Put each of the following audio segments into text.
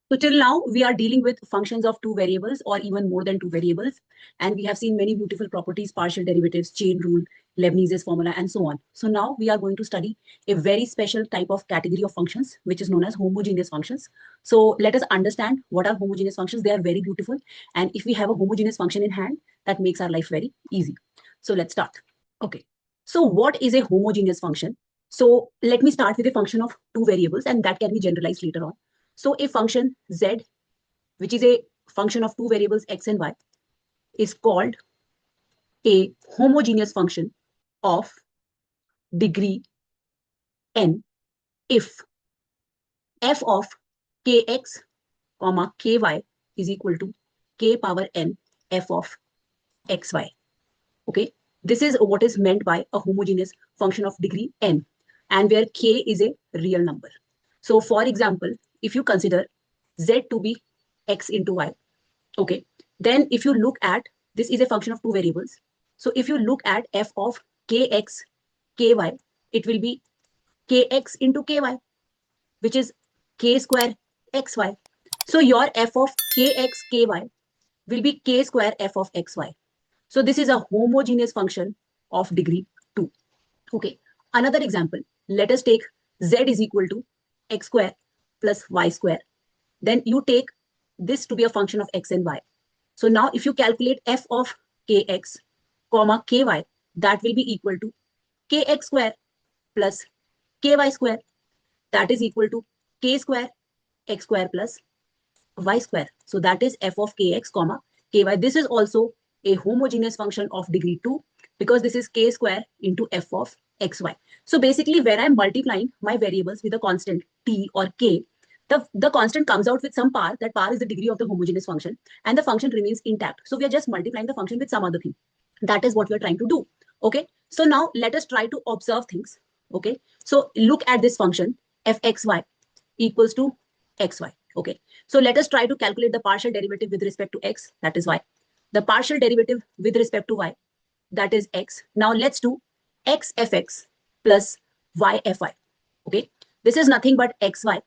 So till now, we are dealing with functions of two variables or even more than two variables. And we have seen many beautiful properties, partial derivatives, chain rule, Leibniz's formula, and so on. So now we are going to study a very special type of category of functions, which is known as homogeneous functions. So let us understand what are homogeneous functions. They are very beautiful. And if we have a homogeneous function in hand, that makes our life very easy. So let's start. Okay. So what is a homogeneous function? So let me start with a function of two variables, and that can be generalized later on. So a function z, which is a function of two variables x and y, is called a homogeneous function of degree n if f of kx, ky is equal to k power n f of xy. Okay, this is what is meant by a homogeneous function of degree n, and where k is a real number. So for example, if you consider z to be x into y, okay, then if you look at, this is a function of two variables. So if you look at f of kx, ky, it will be kx into ky, which is k square xy. So your f of kx, ky will be k square f of xy. So this is a homogeneous function of degree 2. Okay, another example. Let us take z is equal to x square plus y square. Then you take this to be a function of x and y. So now if you calculate f of kx, comma ky, that will be equal to kx square plus ky square. That is equal to k square x square plus y square. So that is f of kx, comma ky. This is also a homogeneous function of degree 2 because this is k square into f of xy. So basically, where I'm multiplying my variables with a constant t or k, the constant comes out with some power. That power is the degree of the homogeneous function, and the function remains intact. So we are just multiplying the function with some other thing. That is what we are trying to do. Okay. So now let us try to observe things. Okay. So look at this function fxy equals to xy. Okay. So let us try to calculate the partial derivative with respect to x, that is y. The partial derivative with respect to y, that is x. Now let's do x fx plus y fy. Okay. This is nothing but xy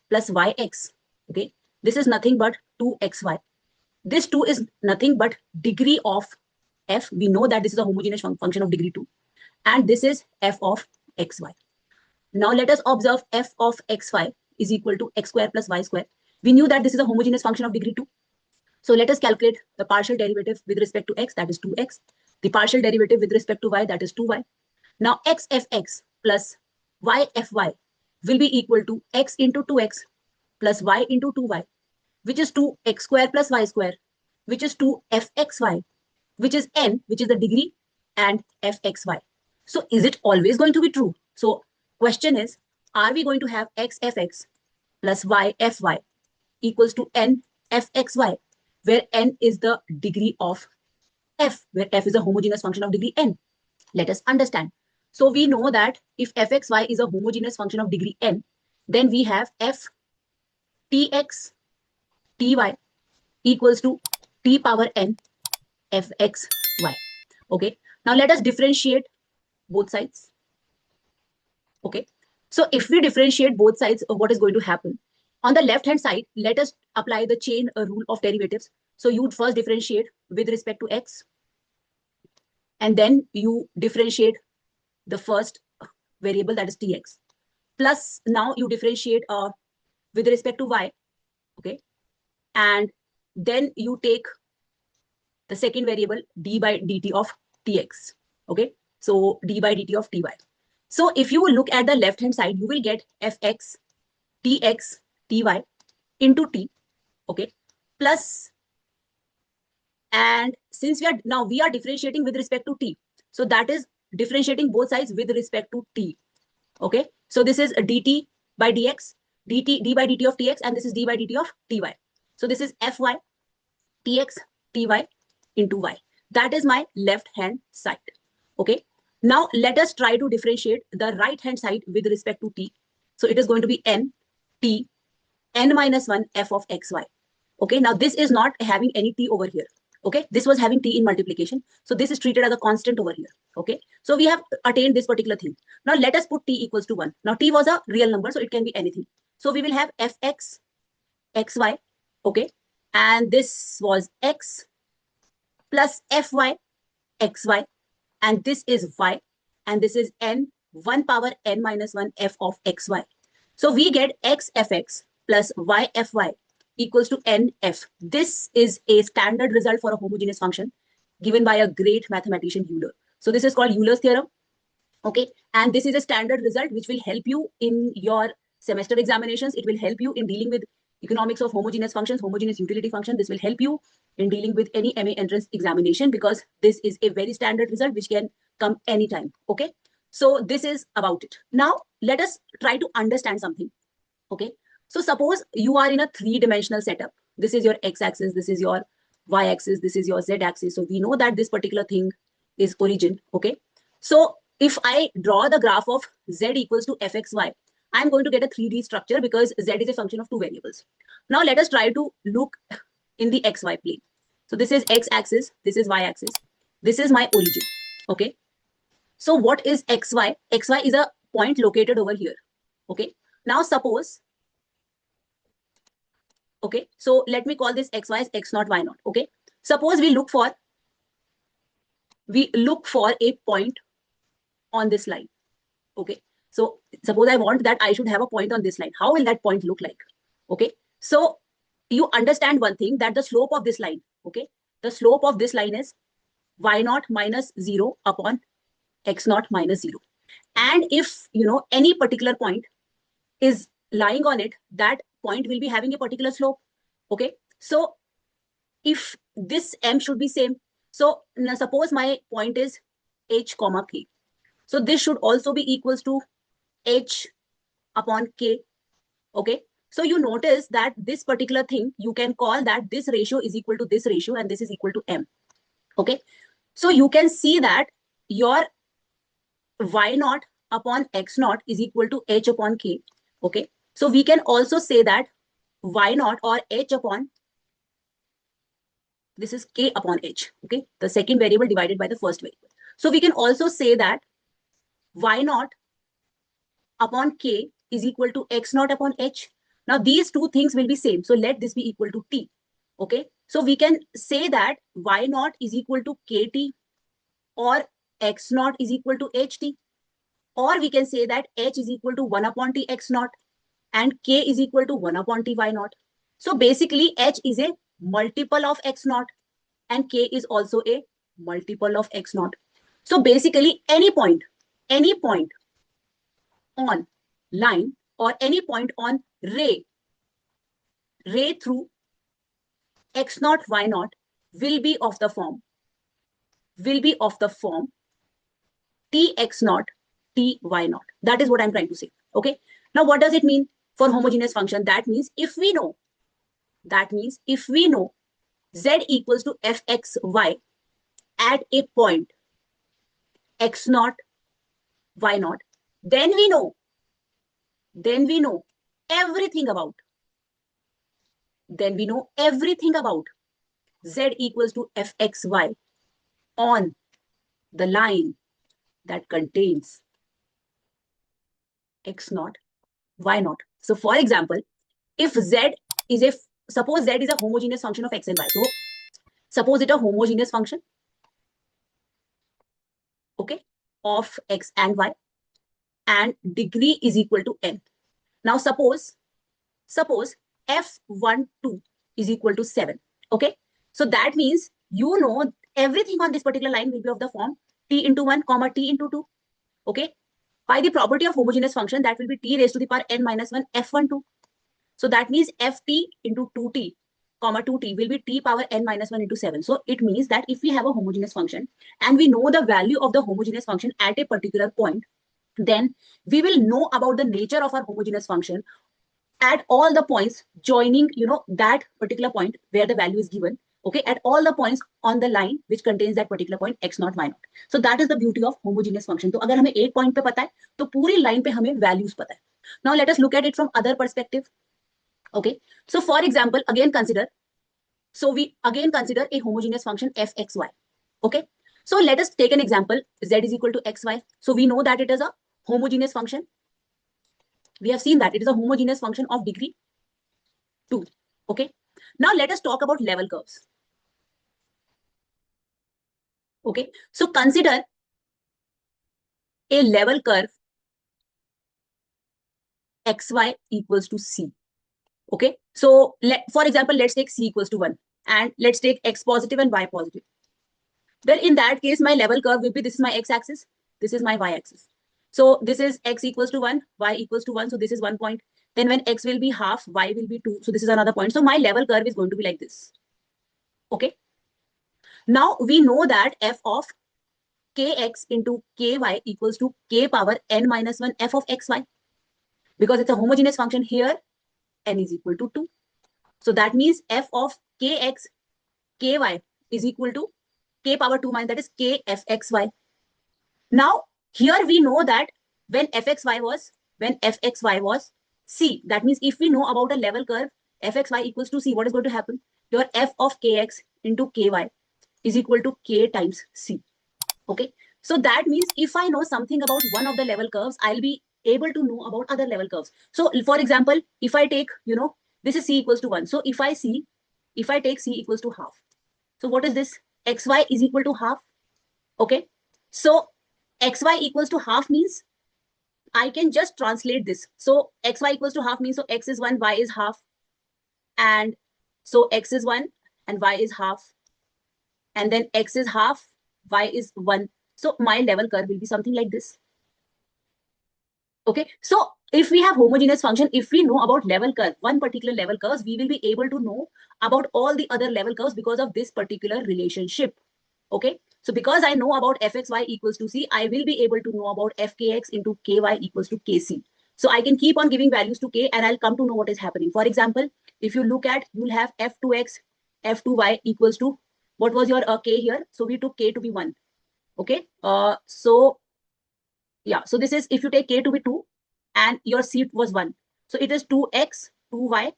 plus yx. Okay. This is nothing but 2xy. This 2 is nothing but degree of f. We know that this is a homogeneous function of degree 2. And this is f of xy. Now let us observe f of xy is equal to x square plus y square. We knew that this is a homogeneous function of degree 2. So let us calculate the partial derivative with respect to x, that is 2x. The partial derivative with respect to y, that is 2y. Now x fx plus y fy will be equal to x into 2x plus y into 2y, which is 2x square plus y square, which is 2fxy, which is n, which is the degree, and fxy. So is it always going to be true? So question is, are we going to have x fx plus y fy equals to n fxy, where n is the degree of f, where f is a homogeneous function of degree n? Let us understand. So we know that if fxy is a homogeneous function of degree n, then we have f tx ty equals to t power n fxy. Okay. Now let us differentiate both sides. Okay. So if we differentiate both sides, what is going to happen? On the left hand side, let us apply the chain rule of derivatives. So you would first differentiate with respect to x, and then you differentiate the first variable, that is tx. Plus now you differentiate with respect to y. Okay. And then you take the second variable d by dt of tx. Okay. So d by dt of ty. So if you look at the left hand side, you will get fx tx ty into t. Okay. Plus, and since we are differentiating with respect to t, so that is differentiating both sides with respect to t. Okay. So this is a dt by dx, d by dt of tx, and this is d by dt of ty. So this is fy tx ty into y. That is my left hand side. Okay. Now let us try to differentiate the right hand side with respect to t. So it is going to be n t n minus 1 f of xy. Okay. Now this is not having any t over here. Okay. This was having t in multiplication. So this is treated as a constant over here. Okay. So we have attained this particular thing. Now let us put t equals to 1. Now t was a real number, so it can be anything. So we will have fx xy, okay, and this was x plus fy xy, and this is y, and this is n 1 power n minus 1 f of xy. So we get x fx plus y fy equals to n f. This is a standard result for a homogeneous function given by a great mathematician Euler. So this is called Euler's theorem. Okay, and this is a standard result which will help you in your semester examinations. It will help you in dealing with economics of homogeneous functions, homogeneous utility function. This will help you in dealing with any MA entrance examination because this is a very standard result which can come anytime. Okay, so this is about it. Now let us try to understand something. Okay, so suppose you are in a three-dimensional setup. This is your x-axis, this is your y-axis, this is your z-axis. So we know that this particular thing is origin. Okay, so if I draw the graph of z equals to fxy, I'm going to get a 3D structure because z is a function of two variables. Now let us try to look in the xy plane. So this is x-axis, this is y-axis, this is my origin. Okay, so what is xy? Xy is a point located over here. Okay, now suppose, okay, so let me call this xy as x naught, y naught. Okay, suppose we look for a point on this line. Okay, so suppose I want that I should have a point on this line. How will that point look like? Okay, so you understand one thing, that the slope of this line, okay, the slope of this line is y naught minus 0 upon x naught minus 0. And if any particular point is lying on it, that point will be having a particular slope. Okay, so if this m should be same, so now suppose my point is h comma k, so this should also be equals to h upon k. Okay, so you notice that this particular thing, you can call that this ratio is equal to this ratio and this is equal to m. Okay, so you can see that your y naught upon x naught is equal to h upon k. Okay, so we can also say that y naught or h upon, this is k upon h. Okay, the second variable divided by the first variable. So we can also say that y naught upon k is equal to x naught upon h. Now these two things will be same. So let this be equal to t. Okay, so we can say that y naught is equal to kt, or x naught is equal to ht, or we can say that h is equal to 1 upon t x naught and k is equal to 1 upon t y naught. So basically h is a multiple of x naught and k is also a multiple of x naught. So basically any point on line or any point on ray through x naught y naught will be of the form tx naught ty naught. That is what I'm trying to say. Okay, now what does it mean for homogeneous function? That means if we know z equals to fxy at a point x naught y naught, then we know everything about z equals to fxy on the line that contains x naught y naught. So for example, if suppose z is a homogeneous function of x and y, so suppose it a homogeneous function, okay, of x and y, and degree is equal to n. Now suppose f12 is equal to 7. Okay, so that means everything on this particular line will be of the form t into 1 comma t into 2. Okay, by the property of homogeneous function, that will be t raised to the power n minus 1 f12. So that means ft into 2t comma 2t will be t power n minus 1 into 7. So it means that if we have a homogeneous function and we know the value of the homogeneous function at a particular point, then we will know about the nature of our homogeneous function at all the points joining that particular point where the value is given. Okay, at all the points on the line which contains that particular point x naught y naught. So that is the beauty of homogeneous function. तो अगर हमें एक point पे पता है तो पूरी line पे हमें values पता है. Now let us look at it from other perspective. Okay, so for example, we again consider a homogeneous function fxy. Okay, so let us take an example, z is equal to xy. So we know that it is a homogeneous function. We have seen that it is a homogeneous function of degree 2. Okay. Now let us talk about level curves. Okay. So consider a level curve xy equals to c. Okay. So for example, let's take c equals to 1 and let's take x positive and y positive. Then in that case, my level curve will be, this is my x-axis, this is my y-axis. So this is x equals to 1, y equals to 1. So this is 1 point. Then when x will be half, y will be 2. So this is another point. So my level curve is going to be like this. Okay. Now we know that f of kx into ky equals to k power n minus 1 f of xy. Because it's a homogeneous function here, n is equal to 2. So that means f of kx, ky is equal to k power 2 minus, that is k f xy. Now, here we know that when fxy was c, that means if we know about a level curve fxy equals to c, what is going to happen? Your f of kx into ky is equal to k times c. Okay. So that means if I know something about one of the level curves, I'll be able to know about other level curves. So for example, if I take, this is c equals to 1. So if I take c equals to half. So what is this? Xy is equal to half. Okay. So xy equals to half means I can just translate this. So xy equals to half means, so x is 1, y is half. And so x is 1 and y is half. And then x is half, y is 1. So my level curve will be something like this. Okay. So if we have homogeneous function, if we know about level curve, one particular level curves, we will be able to know about all the other level curves because of this particular relationship. Okay. So because I know about fxy equals to c, I will be able to know about fkx into ky equals to kc. So I can keep on giving values to k and I'll come to know what is happening. For example, if you look at, you'll have f2x, f2y equals to, what was your k here? So we took k to be 1. Okay. So this is, if you take k to be 2 and your c was 1. So it is 2x, 2y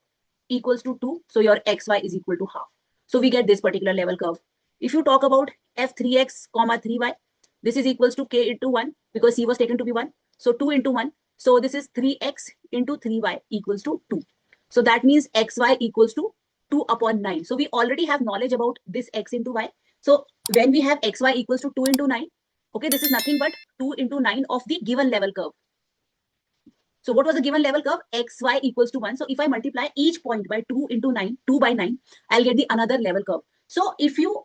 equals to 2. So your xy is equal to half. So we get this particular level curve. If you talk about f3x, 3y, this is equals to k into 1 because c was taken to be 1. So 2 into 1. So this is 3x into 3y equals to 2. So that means xy equals to 2 upon 9. So we already have knowledge about this x into y. So when we have xy equals to 2 into 9, okay, this is nothing but 2 into 9 of the given level curve. So what was the given level curve? xy equals to 1. So if I multiply each point by 2 into 9, 2 by 9, I'll get the another level curve. So if you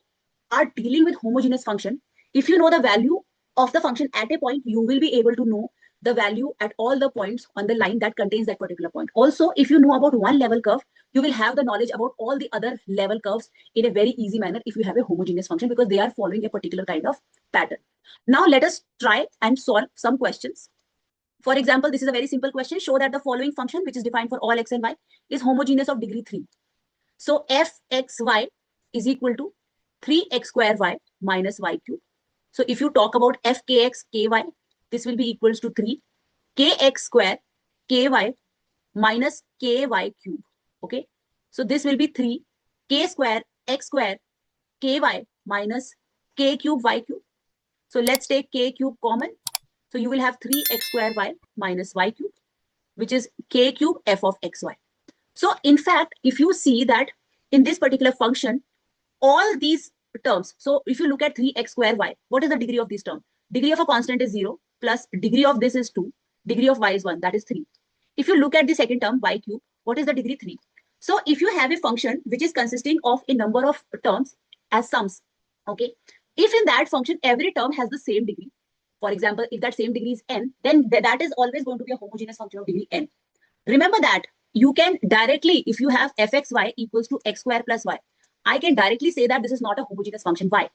are dealing with homogeneous function, if you know the value of the function at a point, you will be able to know the value at all the points on the line that contains that particular point. Also, if you know about one level curve, you will have the knowledge about all the other level curves in a very easy manner if you have a homogeneous function, because they are following a particular kind of pattern. Now let us try and solve some questions. For example, this is a very simple question. Show that the following function, which is defined for all x and y, is homogeneous of degree 3. So fxy is equal to 3x square y minus y cube. So if you talk about fkx ky, this will be equals to 3 kx square ky minus ky cube. Okay. So this will be 3 k square x square ky minus k cube y cube. So let's take k cube common. So you will have 3x square y minus y cube, which is k cube f of xy. So in fact, if you see that in this particular function, all these terms, so if you look at 3x square y, what is the degree of this term? Degree of a constant is 0 plus degree of this is 2, degree of y is 1, that is 3. If you look at the second term, y cube, what is the degree? 3. So if you have a function which is consisting of a number of terms as sums, okay, if in that function every term has the same degree, for example, if that same degree is n, then that is always going to be a homogeneous function of degree n. Remember that you can directly, if you have fxy equals to x square plus y, I can directly say that this is not a homogeneous function. Why?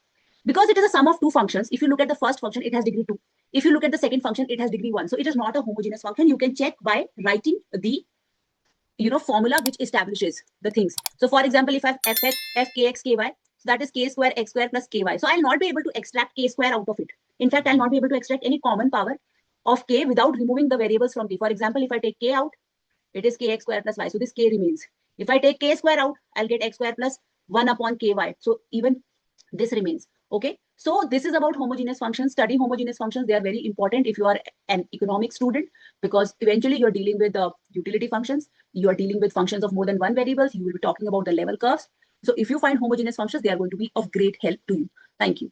Because it is a sum of two functions. If you look at the first function, it has degree 2. If you look at the second function, it has degree 1. So it is not a homogeneous function. You can check by writing the formula which establishes the things. So for example, if I have fkx ky, so that is k square x square plus ky. So I'll not be able to extract k square out of it. In fact, I'll not be able to extract any common power of k without removing the variables from k. For example, if I take k out, it is kx square plus y. So this k remains. If I take k square out, I'll get x square plus 1 upon ky. So even this remains. Okay. So this is about homogeneous functions. Study homogeneous functions. They are very important if you are an economic student, because eventually you're dealing with the utility functions. You are dealing with functions of more than one variables. You will be talking about the level curves. So if you find homogeneous functions, they are going to be of great help to you. Thank you.